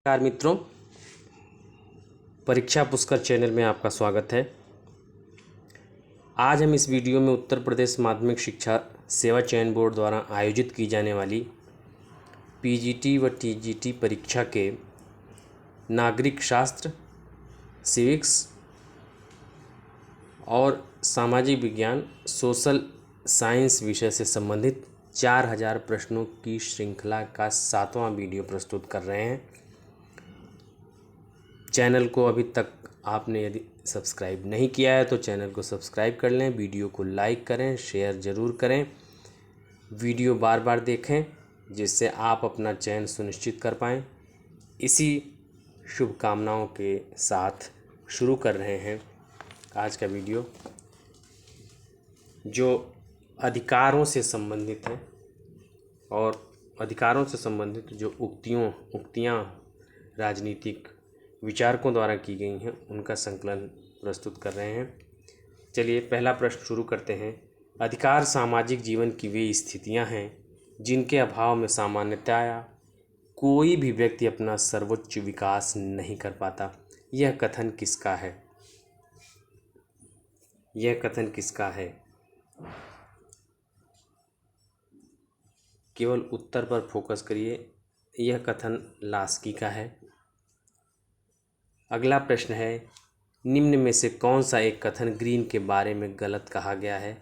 नमस्कार मित्रों, परीक्षा पुष्कर चैनल में आपका स्वागत है। आज हम इस वीडियो में उत्तर प्रदेश माध्यमिक शिक्षा सेवा चयन बोर्ड द्वारा आयोजित की जाने वाली पीजीटी व टीजीटी परीक्षा के नागरिक शास्त्र, सिविक्स और सामाजिक विज्ञान सोशल साइंस विषय से संबंधित 4000 प्रश्नों की श्रृंखला का 7वां वीडियो प्रस्तुत कर रहे हैं। चैनल को अभी तक आपने यदि सब्सक्राइब नहीं किया है तो चैनल को सब्सक्राइब कर लें, वीडियो को लाइक करें, शेयर ज़रूर करें, वीडियो बार बार देखें जिससे आप अपना चयन सुनिश्चित कर पाएँ। इसी शुभकामनाओं के साथ शुरू कर रहे हैं आज का वीडियो, जो अधिकारों से संबंधित है और अधिकारों से संबंधित जो उक्तियाँ राजनीतिक विचारकों द्वारा की गई हैं उनका संकलन प्रस्तुत कर रहे हैं। चलिए पहला प्रश्न शुरू करते हैं। अधिकार सामाजिक जीवन की वे स्थितियां हैं जिनके अभाव में सामान्यतया कोई भी व्यक्ति अपना सर्वोच्च विकास नहीं कर पाता। यह कथन किसका है? यह कथन किसका है? केवल उत्तर पर फोकस करिए। यह कथन लास्की का है। अगला प्रश्न है, निम्न में से कौन सा एक कथन ग्रीन के बारे में गलत कहा गया है?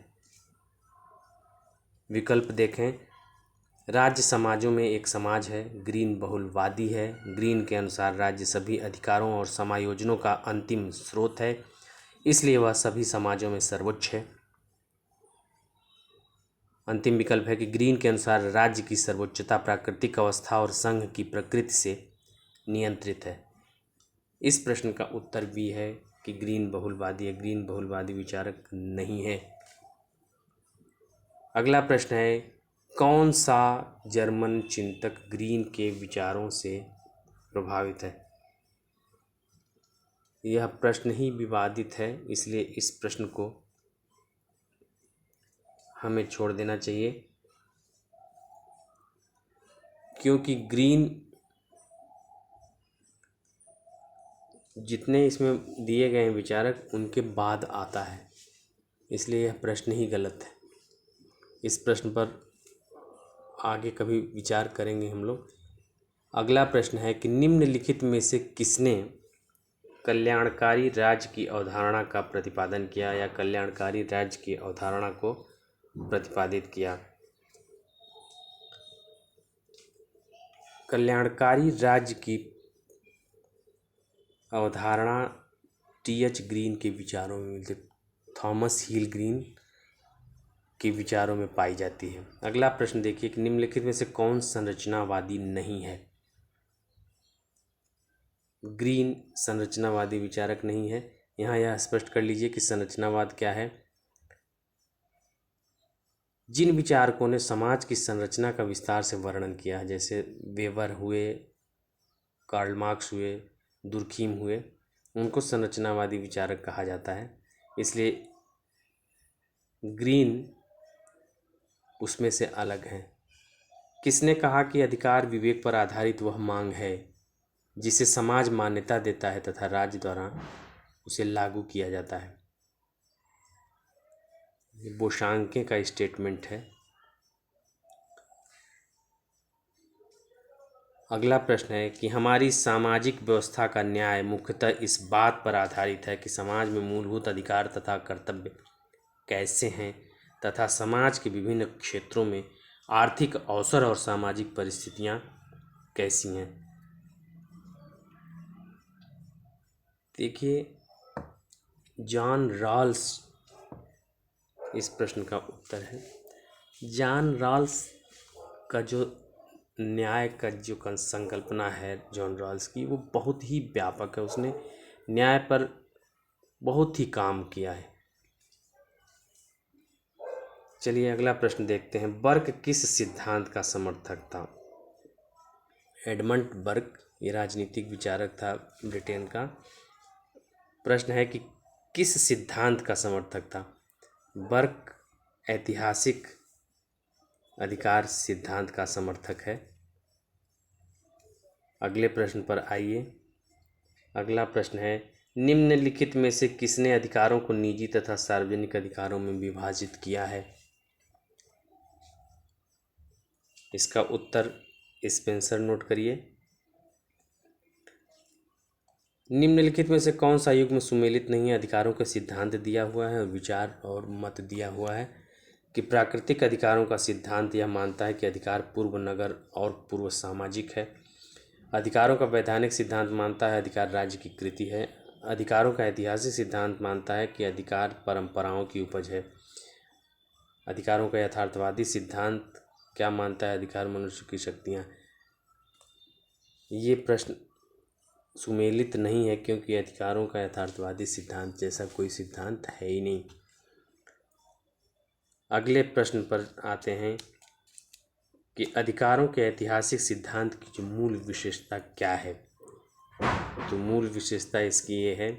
विकल्प देखें। राज्य समाजों में एक समाज है, ग्रीन बहुलवादी है। ग्रीन के अनुसार राज्य सभी अधिकारों और समायोजनों का अंतिम स्रोत है, इसलिए वह सभी समाजों में सर्वोच्च है। अंतिम विकल्प है कि ग्रीन के अनुसार राज्य की सर्वोच्चता प्राकृतिक अवस्था और संघ की प्रकृति से नियंत्रित है। इस प्रश्न का उत्तर भी है कि ग्रीन बहुलवादी है। ग्रीन बहुलवादी विचारक नहीं है। अगला प्रश्न है, कौन सा जर्मन चिंतक ग्रीन के विचारों से प्रभावित है? यह प्रश्न ही विवादित है, इसलिए इस प्रश्न को हमें छोड़ देना चाहिए, क्योंकि ग्रीन जितने इसमें दिए गए विचारक उनके बाद आता है, इसलिए यह प्रश्न ही गलत है। इस प्रश्न पर आगे कभी विचार करेंगे हम लोग। अगला प्रश्न है कि निम्नलिखित में से किसने कल्याणकारी राज्य की अवधारणा का प्रतिपादन किया या कल्याणकारी राज्य की अवधारणा को प्रतिपादित किया? कल्याणकारी राज्य की अवधारणा टी.एच. ग्रीन के विचारों में मिलती, थॉमस हील ग्रीन के विचारों में पाई जाती है। अगला प्रश्न देखिए कि निम्नलिखित में से कौन संरचनावादी नहीं है? ग्रीन संरचनावादी विचारक नहीं है। यहाँ यह स्पष्ट कर लीजिए कि संरचनावाद क्या है। जिन विचारकों ने समाज की संरचना का विस्तार से वर्णन किया है, जैसे वेबर हुए, कार्ल मार्क्स हुए, दुर्खीम हुए, उनको संरचनावादी विचारक कहा जाता है। इसलिए ग्रीन उसमें से अलग है। किसने कहा कि अधिकार विवेक पर आधारित वह मांग है जिसे समाज मान्यता देता है तथा राज्य द्वारा उसे लागू किया जाता है? ये बोशांके का स्टेटमेंट है। अगला प्रश्न है कि हमारी सामाजिक व्यवस्था का न्याय मुख्यतः इस बात पर आधारित है कि समाज में मूलभूत अधिकार तथा कर्तव्य कैसे हैं तथा समाज के विभिन्न क्षेत्रों में आर्थिक अवसर और सामाजिक परिस्थितियां कैसी हैं। देखिए, जॉन रॉल्स इस प्रश्न का उत्तर है। जॉन रॉल्स का जो न्याय का जो संकल्पना है जॉन रॉल्स की, वो बहुत ही व्यापक है। उसने न्याय पर बहुत ही काम किया है। चलिए अगला प्रश्न देखते हैं। बर्क किस सिद्धांत का समर्थक था? एडमंड बर्क, ये राजनीतिक विचारक था ब्रिटेन का। प्रश्न है कि किस सिद्धांत का समर्थक था? बर्क ऐतिहासिक अधिकार सिद्धांत का समर्थक है। अगले प्रश्न पर आइए। अगला प्रश्न है, निम्नलिखित में से किसने अधिकारों को निजी तथा सार्वजनिक अधिकारों में विभाजित किया है? इसका उत्तर स्पेंसर नोट करिए। निम्नलिखित में से कौन सा युग्म सुमेलित नहीं है? अधिकारों का सिद्धांत दिया हुआ है और विचार और मत दिया हुआ है कि प्राकृतिक अधिकारों का सिद्धांत यह मानता है कि अधिकार पूर्व नगर और पूर्व सामाजिक है। अधिकारों का वैधानिक सिद्धांत मानता है अधिकार राज्य की कृति है। अधिकारों का ऐतिहासिक सिद्धांत मानता है कि अधिकार परंपराओं की उपज है। अधिकारों का यथार्थवादी सिद्धांत क्या मानता है? अधिकार मनुष्य की शक्तियाँ। ये प्रश्न सुमेलित नहीं है क्योंकि अधिकारों का यथार्थवादी सिद्धांत जैसा कोई सिद्धांत है ही नहीं। अगले प्रश्न पर आते हैं कि अधिकारों के ऐतिहासिक सिद्धांत की जो मूल विशेषता क्या है? तो मूल विशेषता इसकी ये है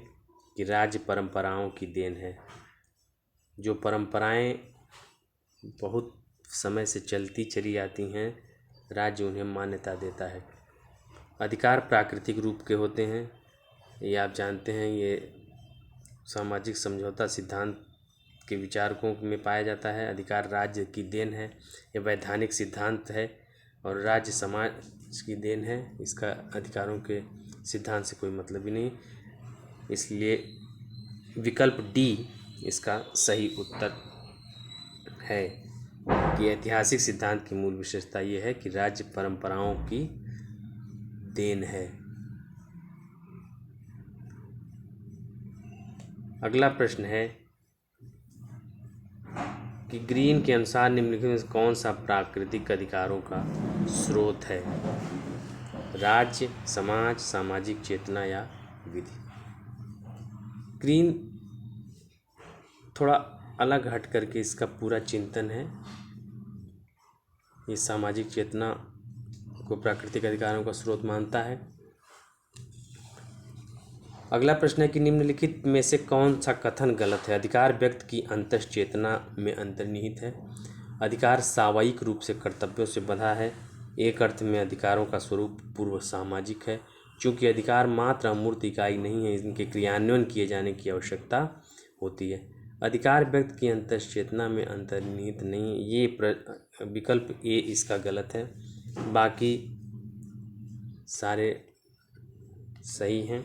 कि राज्य परंपराओं की देन है। जो परंपराएं बहुत समय से चलती चली आती हैं, राज्य उन्हें मान्यता देता है। अधिकार प्राकृतिक रूप के होते हैं, ये आप जानते हैं। ये सामाजिक समझौता सिद्धांत के विचारकों में पाया जाता है। अधिकार राज्य की देन है, ये वैधानिक सिद्धांत है और राज्य समाज की देन है। इसका अधिकारों के सिद्धांत से कोई मतलब ही नहीं, इसलिए विकल्प डी इसका सही उत्तर है कि ऐतिहासिक सिद्धांत की मूल विशेषता ये है कि राज्य परंपराओं की देन है। अगला प्रश्न है कि ग्रीन के अनुसार निम्नलिखित में से कौन सा प्राकृतिक अधिकारों का स्रोत है? राज्य, समाज, सामाजिक चेतना या विधि। ग्रीन थोड़ा अलग हट करके इसका पूरा चिंतन है। ये सामाजिक चेतना को प्राकृतिक अधिकारों का स्रोत मानता है। अगला प्रश्न है कि निम्नलिखित में से कौन सा कथन गलत है? अधिकार व्यक्ति की अंतःचेतना में अंतर्निहित है। अधिकार सावयिक रूप से कर्तव्यों से बंधा है। एक अर्थ में अधिकारों का स्वरूप पूर्व सामाजिक है। चूँकि अधिकार मात्र अमूर्त इकाई नहीं है, इनके क्रियान्वयन किए जाने की आवश्यकता होती है। अधिकार व्यक्ति की अंतःचेतना में अंतर्निहित नहीं है। ये विकल्प ए इसका गलत है, बाकी सारे सही हैं।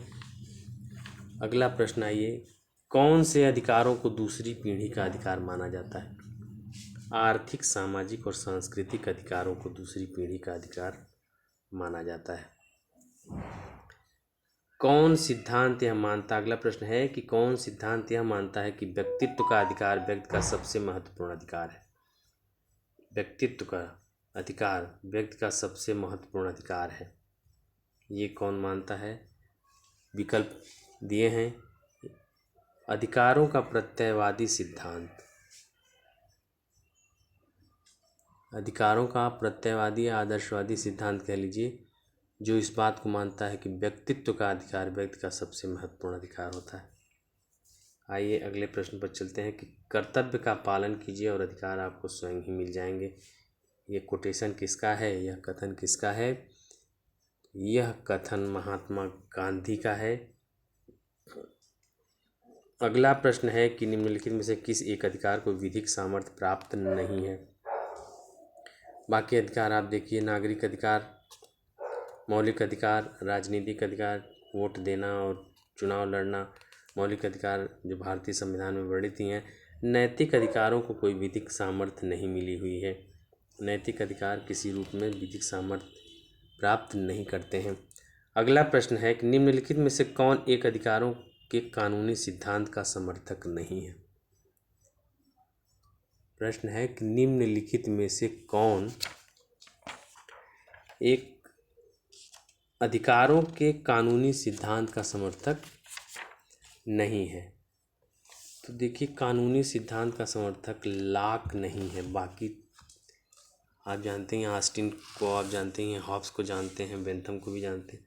अगला प्रश्न आइए, कौन से अधिकारों को दूसरी पीढ़ी का अधिकार माना जाता है? आर्थिक, सामाजिक और सांस्कृतिक अधिकारों को दूसरी पीढ़ी का अधिकार माना जाता है। कौन सिद्धांत यह मानता, अगला प्रश्न है कि कौन सिद्धांत यह मानता है कि व्यक्तित्व का अधिकार व्यक्ति का सबसे महत्वपूर्ण अधिकार है? व्यक्तित्व का अधिकार व्यक्ति का सबसे महत्वपूर्ण अधिकार है, ये कौन मानता है? विकल्प दिए हैं। अधिकारों का प्रत्ययवादी सिद्धांत। अधिकारों का प्रत्ययवादी या आदर्शवादी सिद्धांत कह लीजिए, जो इस बात को मानता है कि व्यक्तित्व का अधिकार व्यक्ति का सबसे महत्वपूर्ण अधिकार होता है। आइए अगले प्रश्न पर चलते हैं कि कर्तव्य का पालन कीजिए और अधिकार आपको स्वयं ही मिल जाएंगे। ये कोटेशन किसका है? यह कथन किसका है? यह कथन महात्मा गांधी का है। अगला प्रश्न है कि निम्नलिखित में से किस एक अधिकार को विधिक सामर्थ्य प्राप्त नहीं है? बाकी अधिकार आप देखिए, नागरिक अधिकार, मौलिक अधिकार, राजनीतिक अधिकार, वोट देना और चुनाव लड़ना, मौलिक अधिकार जो भारतीय संविधान में वर्णित ही हैं। नैतिक अधिकारों को कोई विधिक सामर्थ्य नहीं मिली हुई है। नैतिक अधिकार किसी रूप में विधिक सामर्थ्य प्राप्त नहीं करते हैं। अगला प्रश्न है कि निम्नलिखित में से कौन एक अधिकारों के कानूनी सिद्धांत का समर्थक नहीं है? प्रश्न है कि निम्नलिखित में से कौन एक अधिकारों के कानूनी सिद्धांत का समर्थक नहीं है? तो देखिए, कानूनी सिद्धांत का समर्थक लॉक नहीं है। बाकी आप जानते हैं, ऑस्टिन को आप जानते हैं, हॉब्स को जानते हैं, बेंथम को भी जानते हैं।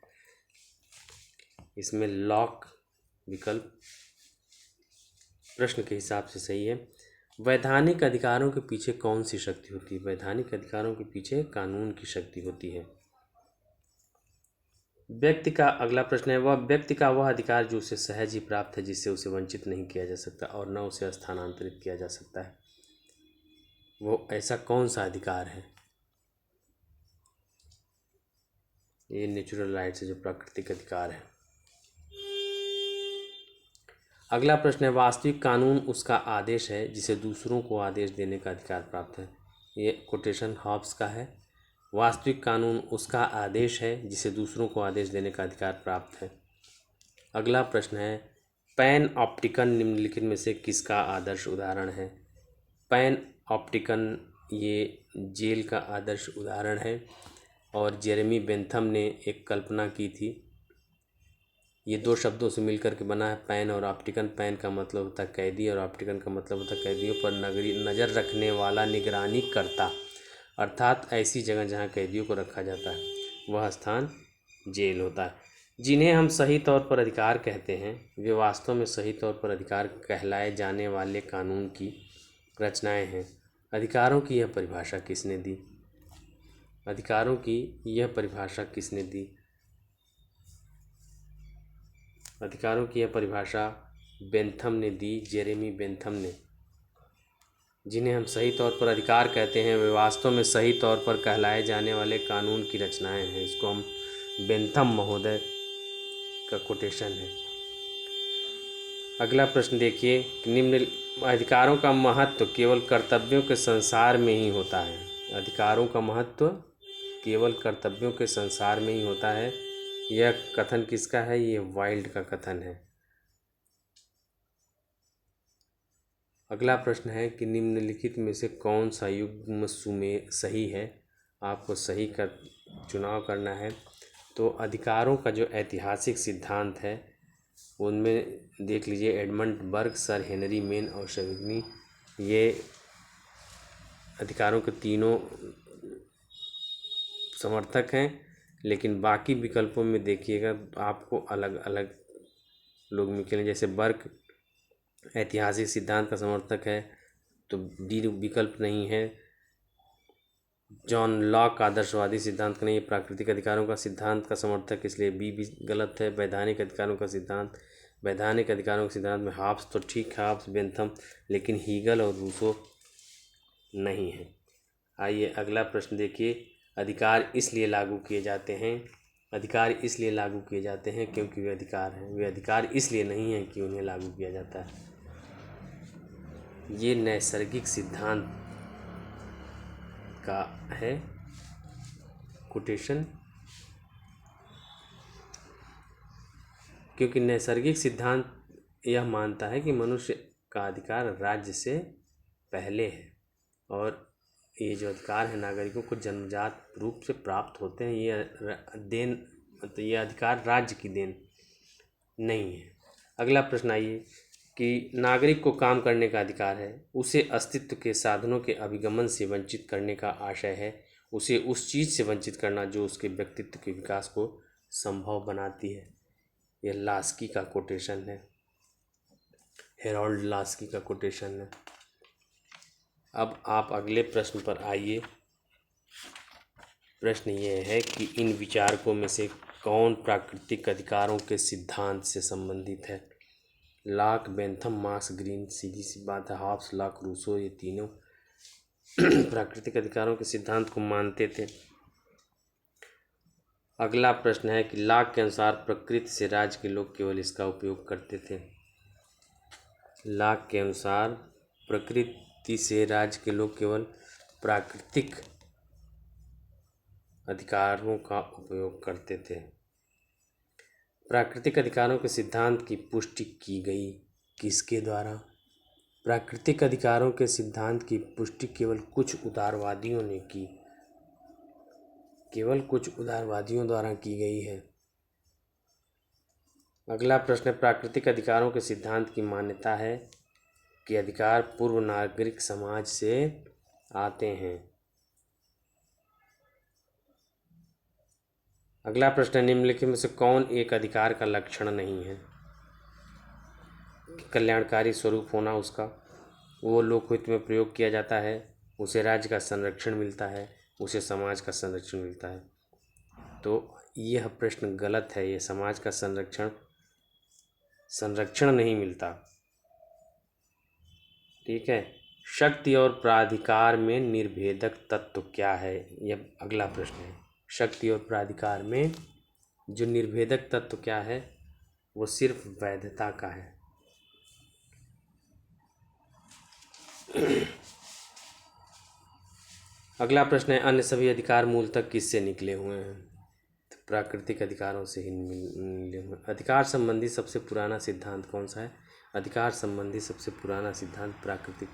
इसमें लॉक विकल्प प्रश्न के हिसाब से सही है। वैधानिक अधिकारों के पीछे कौन सी शक्ति होती है? वैधानिक अधिकारों के पीछे कानून की शक्ति होती है। व्यक्ति का अगला प्रश्न है, वह व्यक्ति का वह अधिकार जो उसे सहज ही प्राप्त है, जिससे उसे वंचित नहीं किया जा सकता और न उसे स्थानांतरित किया जा सकता है। वो ऐसा कौन सा अधिकार है? ये नेचुरल राइट्स है, जो प्राकृतिक अधिकार है। अगला प्रश्न है, वास्तविक कानून उसका आदेश है जिसे दूसरों को आदेश देने का अधिकार प्राप्त है। ये कोटेशन हॉब्स का है। वास्तविक कानून उसका आदेश है जिसे दूसरों को आदेश देने का अधिकार प्राप्त है। अगला प्रश्न है, पैन ऑप्टिकन निम्नलिखित में से किसका आदर्श उदाहरण है? पैन ऑप्टिकन ये जेल का आदर्श उदाहरण है और जेरेमी बेंथम ने एक कल्पना की थी। ये दो शब्दों से मिलकर के बना है, पैन और ऑप्टिकन। पैन का मतलब होता है कैदी और ऑप्टिकन का मतलब होता है कैदियों पर नज़र रखने वाला, निगरानी करता, अर्थात ऐसी जगह जहाँ कैदियों को रखा जाता है वह स्थान जेल होता है। जिन्हें हम सही तौर पर अधिकार कहते हैं वे वास्तव में सही तौर पर अधिकार कहलाए जाने वाले कानून की रचनाएं हैं। अधिकारों की यह परिभाषा किसने दी? अधिकारों की यह परिभाषा किसने दी? अधिकारों की यह परिभाषा बेंथम ने दी, जेरेमी बेंथम ने। जिन्हें हम सही तौर पर अधिकार कहते हैं वे वास्तव में सही तौर पर कहलाए जाने वाले कानून की रचनाएं हैं। इसको हम बेंथम महोदय का कोटेशन है। अगला प्रश्न देखिए, निम्न अधिकारों का महत्व केवल कर्तव्यों के संसार में ही होता है। अधिकारों का महत्व केवल कर्तव्यों के संसार में ही होता है। यह कथन किसका है? ये वाइल्ड का कथन है। अगला प्रश्न है कि निम्नलिखित में से कौन सा युग्म सुमेर सही है? आपको सही का चुनाव करना है। तो अधिकारों का जो ऐतिहासिक सिद्धांत है उनमें देख लीजिए, एडमंड बर्ग, सर हेनरी मेन और शविग्नी, ये अधिकारों के तीनों समर्थक हैं। लेकिन बाकी विकल्पों में देखिएगा आपको अलग अलग लोग मिलेंगे। जैसे बर्ग ऐतिहासिक सिद्धांत का समर्थक है तो डी विकल्प नहीं है। जॉन लॉक आदर्शवादी सिद्धांत का नहीं, प्राकृतिक अधिकारों का सिद्धांत का समर्थक, इसलिए बी भी गलत है। वैधानिक अधिकारों का सिद्धांत, वैधानिक अधिकारों के सिद्धांत में हॉब्स तो ठीक है, हॉब्स बेंथम, लेकिन हीगल और रूसो नहीं है। आइए अगला प्रश्न देखिए, अधिकार इसलिए लागू किए जाते हैं, अधिकार इसलिए लागू किए जाते हैं क्योंकि वे अधिकार हैं, वे अधिकार इसलिए नहीं हैं कि उन्हें लागू किया जाता है। ये नैसर्गिक सिद्धांत का है कोटेशन, क्योंकि नैसर्गिक सिद्धांत यह मानता है कि मनुष्य का अधिकार राज्य से पहले है और ये जो अधिकार है नागरिकों को जन्मजात रूप से प्राप्त होते हैं। ये देन, मतलब ये अधिकार राज्य की देन नहीं है। अगला प्रश्न आइए कि नागरिक को काम करने का अधिकार है, उसे अस्तित्व के साधनों के अभिगमन से वंचित करने का आशय है, उसे उस चीज़ से वंचित करना जो उसके व्यक्तित्व के विकास को संभव बनाती है। यह लास्की का कोटेशन है, हेरोल्ड लास्की का कोटेशन है। अब आप अगले प्रश्न पर आइए। प्रश्न ये है कि इन विचारकों में से कौन प्राकृतिक अधिकारों के सिद्धांत से संबंधित है? लॉक, बेंथम, मार्क्स, ग्रीन, सीधी सी बात है, हॉब्स, लॉक, रूसो, ये तीनों प्राकृतिक अधिकारों के सिद्धांत को मानते थे। अगला प्रश्न है कि लॉक के अनुसार प्रकृति से राज्य के लोग केवल इसका उपयोग करते थे। लॉक के अनुसार प्रकृति से राज्य के लोग केवल प्राकृतिक अधिकारों का उपयोग करते थे। प्राकृतिक अधिकारों के सिद्धांत की पुष्टि की गई किसके द्वारा? प्राकृतिक अधिकारों के सिद्धांत की पुष्टि केवल कुछ उदारवादियों ने की, केवल कुछ उदारवादियों द्वारा की गई है। अगला प्रश्न, प्राकृतिक अधिकारों के सिद्धांत की मान्यता है कि अधिकार पूर्व नागरिक समाज से आते हैं। अगला प्रश्न, निम्नलिखित में से कौन एक अधिकार का लक्षण नहीं है? कल्याणकारी स्वरूप होना उसका, वो लोकहित में प्रयोग किया जाता है, उसे राज्य का संरक्षण मिलता है, उसे समाज का संरक्षण मिलता है। तो यह प्रश्न गलत है। ये समाज का संरक्षण नहीं मिलता। ठीक है। शक्ति और प्राधिकार में निर्भेदक तत्व क्या है? यह अगला प्रश्न है। शक्ति और प्राधिकार में जो निर्भेदक तत्व क्या है? वो सिर्फ वैधता का है। अगला प्रश्न है, अन्य सभी अधिकार मूलतः किससे निकले हुए हैं? तो प्राकृतिक अधिकारों से ही मिले हुए। अधिकार संबंधी सबसे पुराना सिद्धांत कौन सा है? अधिकार संबंधी सबसे पुराना सिद्धांत प्राकृतिक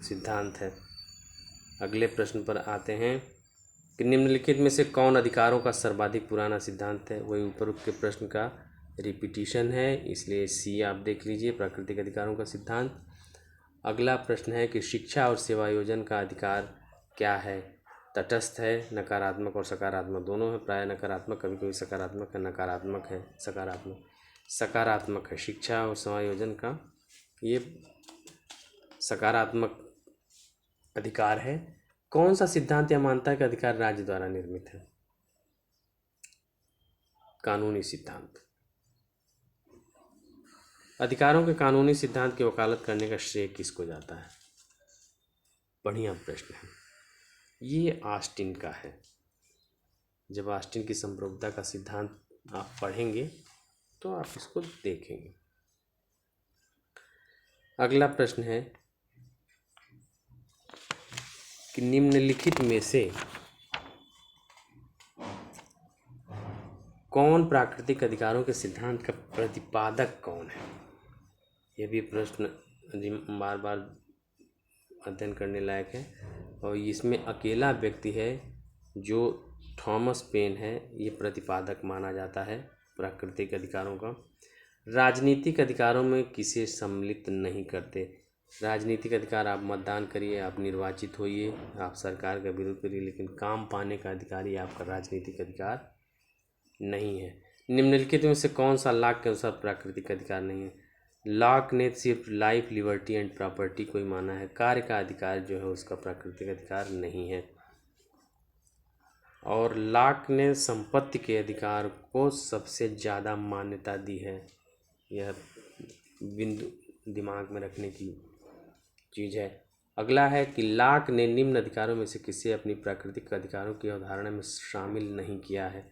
सिद्धांत है। अगले प्रश्न पर आते हैं कि निम्नलिखित में से कौन अधिकारों का सर्वाधिक पुराना सिद्धांत है? वही ऊपर के प्रश्न का रिपीटिशन है, इसलिए सी आप देख लीजिए, प्राकृतिक अधिकारों का सिद्धांत। अगला प्रश्न है कि शिक्षा और सेवायोजन का अधिकार क्या है? तटस्थ है, नकारात्मक और सकारात्मक दोनों है, प्राय नकारात्मक, कभी कभी सकारात्मक है, नकारात्मक है, सकारात्मक है। शिक्षा और समायोजन का ये सकारात्मक अधिकार है। कौन सा सिद्धांत यह मानता है कि अधिकार राज्य द्वारा निर्मित है? कानूनी सिद्धांत। अधिकारों के कानूनी सिद्धांत की वकालत करने का श्रेय किसको जाता है? बढ़िया प्रश्न है। ये ऑस्टिन का है। जब ऑस्टिन की संप्रभुता का सिद्धांत आप पढ़ेंगे तो आप इसको देखेंगे। अगला प्रश्न है कि निम्नलिखित में से कौन प्राकृतिक अधिकारों के सिद्धांत का प्रतिपादक कौन है? यह भी प्रश्न बार बार अध्ययन करने लायक है। और इसमें अकेला व्यक्ति है जो थॉमस पेन है, ये प्रतिपादक माना जाता है प्राकृतिक अधिकारों का। राजनीतिक अधिकारों में किसे सम्मिलित नहीं करते? राजनीतिक अधिकार, आप मतदान करिए, आप निर्वाचित होइए, आप सरकार का विरोध करिए, लेकिन काम पाने का अधिकार ये आपका राजनीतिक अधिकार नहीं है। निम्नलिखित में से कौन सा लॉक के अनुसार प्राकृतिक अधिकार नहीं है? लॉक ने सिर्फ लाइफ, लिबर्टी एंड प्रॉपर्टी को ही माना है। कार्य का अधिकार जो है उसका प्राकृतिक अधिकार नहीं है। और लॉक ने संपत्ति के अधिकार को सबसे ज़्यादा मान्यता दी है। यह बिंदु दिमाग में रखने की चीज़ है। अगला है कि लॉक ने निम्न अधिकारों में से किसे अपनी प्राकृतिक अधिकारों की अवधारणा में शामिल नहीं किया है?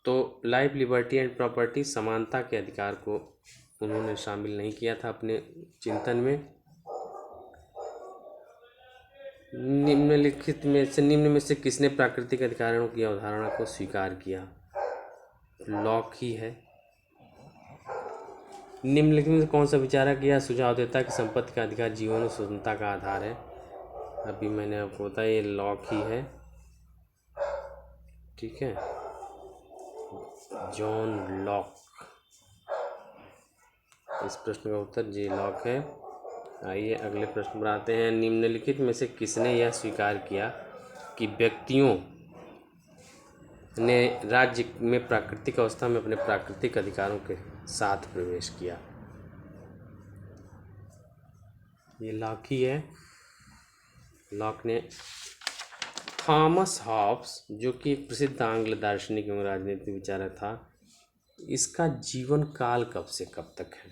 तो लाइफ, लिबर्टी एंड प्रॉपर्टी, समानता के अधिकार को उन्होंने शामिल नहीं किया था अपने चिंतन में। निम्न में से किसने प्राकृतिक अधिकारों की अवधारणा को स्वीकार किया? लॉक ही है। निम्नलिखित में से कौन सा विचारक यह सुझाव देता है कि संपत्ति का अधिकार जीवन और स्वतंत्रता का आधार है? अभी मैंने आपको बताया ये लॉक ही है। ठीक है, जॉन लॉक। इस प्रश्न का उत्तर जी लॉक है। आइए अगले प्रश्न पर आते हैं। निम्नलिखित में से किसने यह स्वीकार किया कि व्यक्तियों ने राज्य में प्राकृतिक अवस्था में अपने प्राकृतिक अधिकारों के साथ प्रवेश किया? ये लॉक ही है। लॉक ने थॉमस हॉब्स, जो कि एक प्रसिद्ध आंग्ल दार्शनिक एवं राजनीतिक विचारक था, इसका जीवन काल कब से कब तक है?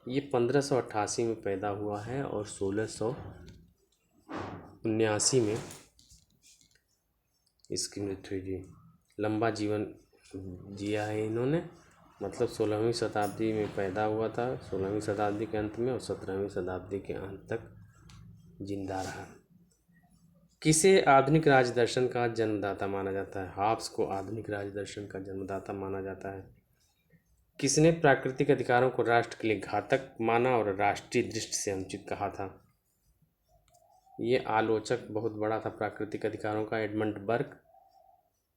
ये 1588 में पैदा हुआ है और 1679 में इसकी मृत्यु हुई थी। लंबा जीवन जिया है इन्होंने, मतलब 16वीं शताब्दी में पैदा हुआ था, 16वीं शताब्दी के अंत में, और 17वीं शताब्दी के अंत तक जिंदा रहा। किसे आधुनिक राजदर्शन का जन्मदाता माना जाता है? हॉब्स को आधुनिक राजदर्शन का जन्मदाता माना जाता है। किसने प्राकृतिक अधिकारों को राष्ट्र के लिए घातक माना और राष्ट्रीय दृष्टि से अनुचित कहा था? ये आलोचक बहुत बड़ा था प्राकृतिक अधिकारों का, एडमंड बर्क।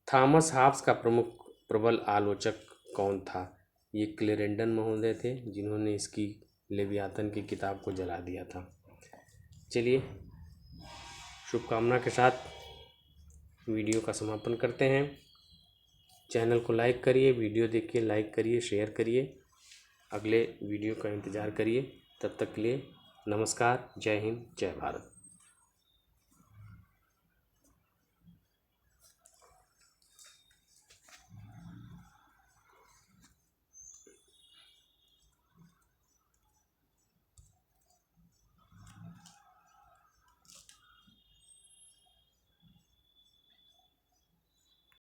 थॉमस हॉब्स का प्रमुख प्रबल आलोचक कौन था? ये क्लेरेंडन महोदय थे, जिन्होंने इसकी लेवियाथन की किताब को जला दिया था। चलिए, शुभकामना के साथ वीडियो का समापन करते हैं। चैनल को लाइक करिए, वीडियो देखिए, लाइक करिए, शेयर करिए, अगले वीडियो का इंतज़ार करिए। तब तक के लिए नमस्कार, जय हिंद, जय भारत।